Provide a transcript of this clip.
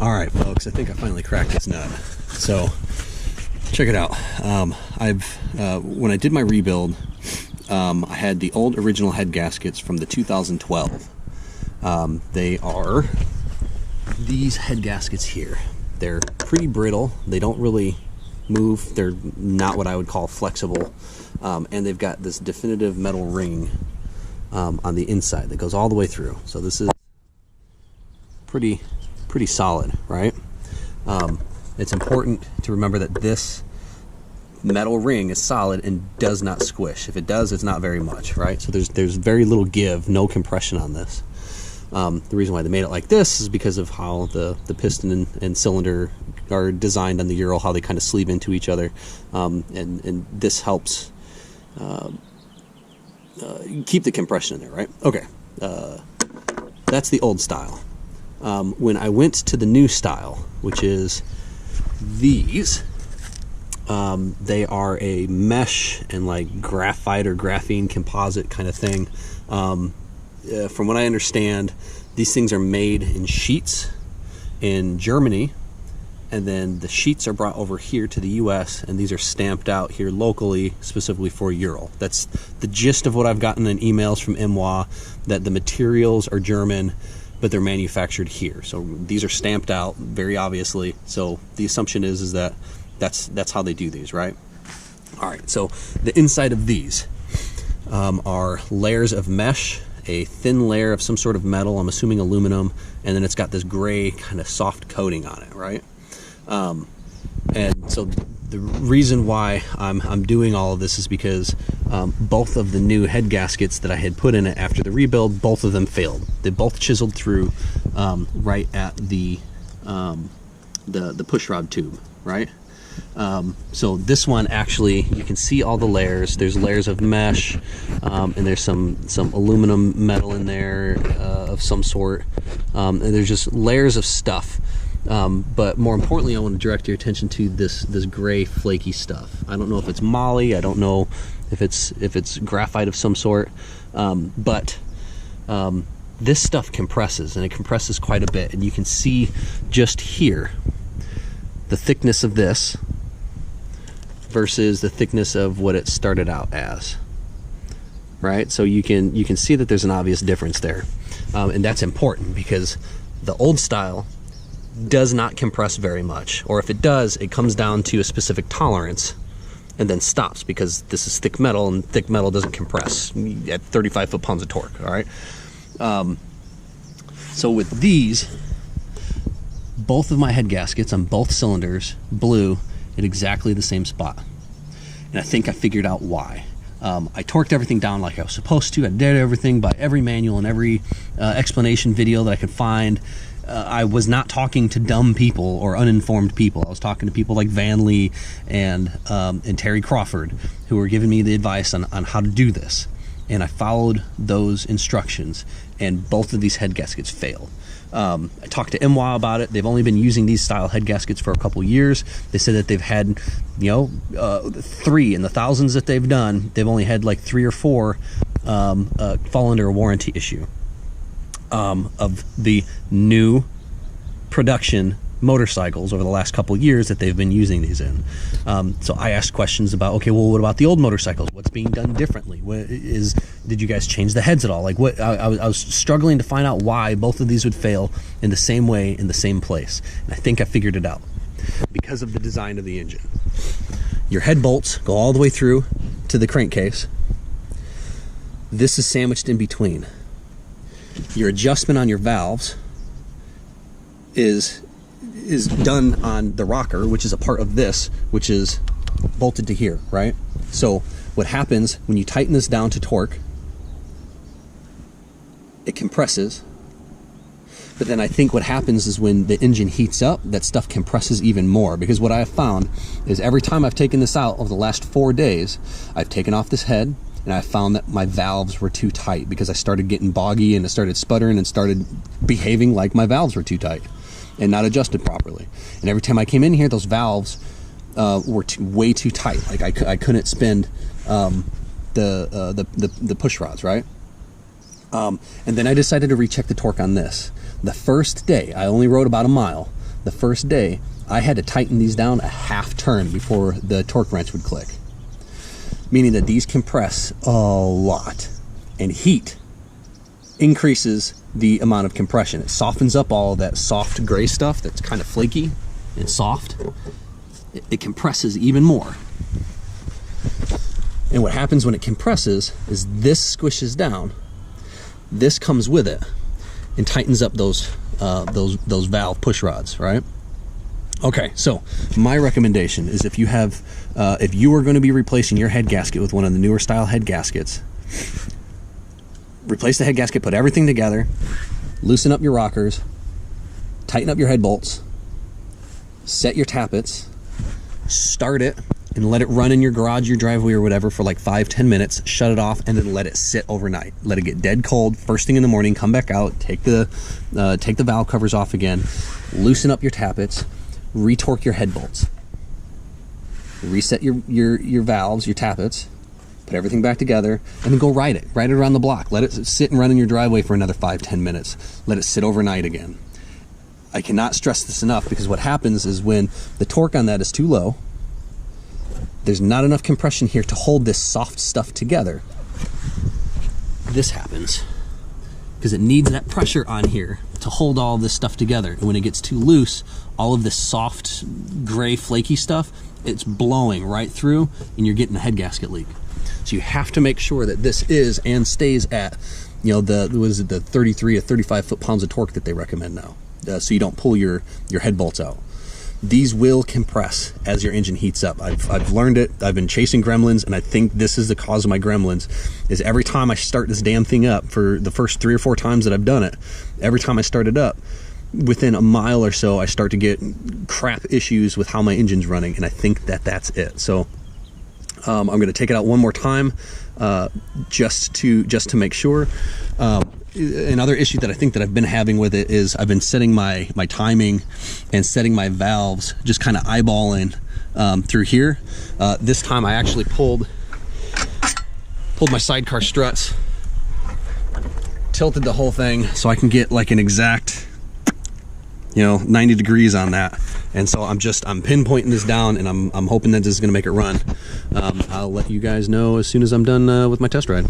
All right, folks, I think I finally cracked this nut. So check it out. When I did my rebuild, I had the old original head gaskets from the 2012. They are these head gaskets here. They're pretty brittle. They don't really move. They're not what I would call flexible. And they've got this definitive metal ring on the inside that goes all the way through. So this is pretty solid, right? It's important to remember that this metal ring is solid and does not squish. If it does, it's not very much, right? So there's very little give, no compression on this. The reason why they made it like this is because of how the piston and cylinder are designed on the Ural, how they kind of sleeve into each other, and this helps keep the compression in there, right? Okay, that's the old style. When I went to the new style, which is these, they are a mesh and like graphite or graphene composite kind of thing. From what I understand, these things are made in sheets in Germany, and then the sheets are brought over here to the US, and these are stamped out here locally, specifically for Ural. That's the gist of what I've gotten in emails from MWA, that the materials are German, but they're manufactured here. So these are stamped out, very obviously. So the assumption is that that's how they do these, right? All right, so the inside of these are layers of mesh, a thin layer of some sort of metal, I'm assuming aluminum, and then it's got this gray kind of soft coating on it, right? And so the reason why I'm doing all of this is because both of the new head gaskets that I had put in it after the rebuild, both of them failed. They both chiseled through right at the push rod tube, right? So this one, actually, you can see all the layers. There's layers of mesh, and there's some aluminum metal in there of some sort, and there's just layers of stuff. But more importantly, I want to direct your attention to this gray flaky stuff. I don't know if it's moly, I don't know if it's graphite of some sort, but this stuff compresses, and it compresses quite a bit, and you can see just here the thickness of this versus the thickness of what it started out as, right? So you can see that there's an obvious difference there, and that's important because the old style does not compress very much, or if it does, it comes down to a specific tolerance and then stops, because this is thick metal, and thick metal doesn't compress at 35 foot-pounds of torque. All right, so with these, both of my head gaskets on both cylinders blew at exactly the same spot, and I think I figured out why. I torqued everything down like I was supposed to. I did everything by every manual and every explanation video that I could find. I was not talking to dumb people or uninformed people. I was talking to people like Van Lee and Terry Crawford, who were giving me the advice on how to do this. And I followed those instructions, and both of these head gaskets failed. I talked to MWA about it. They've only been using these style head gaskets for a couple years. They said that they've had, 3 in the thousands that they've done. They've only had like 3 or 4 fall under a warranty issue of the new production motorcycles over the last couple years that they've been using these in. So I asked questions about, okay, well, what about the old motorcycles? What's being done differently? Did you guys change the heads at all? Like, what? I was struggling to find out why both of these would fail in the same way, in the same place. And I think I figured it out. Because of the design of the engine. Your head bolts go all the way through to the crankcase. This is sandwiched in between. Your adjustment on your valves is done on the rocker, which is a part of this, which is bolted to here, right? So what happens when you tighten this down to torque, it compresses. But then I think what happens is when the engine heats up, that stuff compresses even more, because what I have found is every time I've taken this out over the last 4 days, I've taken off this head, and I found that my valves were too tight because I started getting boggy, and it started sputtering and started behaving like my valves were too tight and not adjusted properly. And every time I came in here, those valves were way too tight. Like I couldn't spin the push rods, right? And then I decided to recheck the torque on this. The first day, I only rode about a mile. the first day, I had to tighten these down a half turn before the torque wrench would click. Meaning that these compress a lot. And heat increases the amount of compression. It softens up all that soft gray stuff that's kind of flaky and soft. It compresses even more. And what happens when it compresses is this squishes down. This comes with it and tightens up those valve push rods, right? Okay, so my recommendation is if you are going to be replacing your head gasket with one of the newer style head gaskets, replace the head gasket, put everything together, loosen up your rockers, tighten up your head bolts, set your tappets, start it, and let it run in your garage, your driveway, or whatever for like 5-10 minutes, shut it off, and then let it sit overnight. Let it get dead cold. First thing in the morning, come back out, take the valve covers off again, loosen up your tappets, retorque your head bolts, reset your valves, your tappets, put everything back together, and then go ride it around the block. Let it sit and run in your driveway for another 5-10 minutes. Let it sit overnight again. I cannot stress this enough, because what happens is when the torque on that is too low, there's not enough compression here to hold this soft stuff together. This happens because it needs that pressure on here to hold all this stuff together. And when it gets too loose, all of this soft, gray, flaky stuff, it's blowing right through, and you're getting a head gasket leak. So you have to make sure that this is and stays at, the 33 to 35 foot-pounds of torque that they recommend now, so you don't pull your head bolts out. These will compress as your engine heats up. I've learned it. I've been chasing gremlins, and I think this is the cause of my gremlins, is every time I start this damn thing up, for the first 3 or 4 times that I've done it, every time I start it up, within a mile or so, I start to get crap issues with how my engine's running, and I think that's it. So I'm going to take it out one more time, just to make sure. Another issue that I think that I've been having with it is I've been setting my timing and setting my valves, just kind of eyeballing through here. This time I actually pulled my sidecar struts, tilted the whole thing so I can get like an exact 90 degrees on that. And so I'm pinpointing this down, and I'm hoping that this is going to make it run. I'll let you guys know as soon as I'm done with my test ride.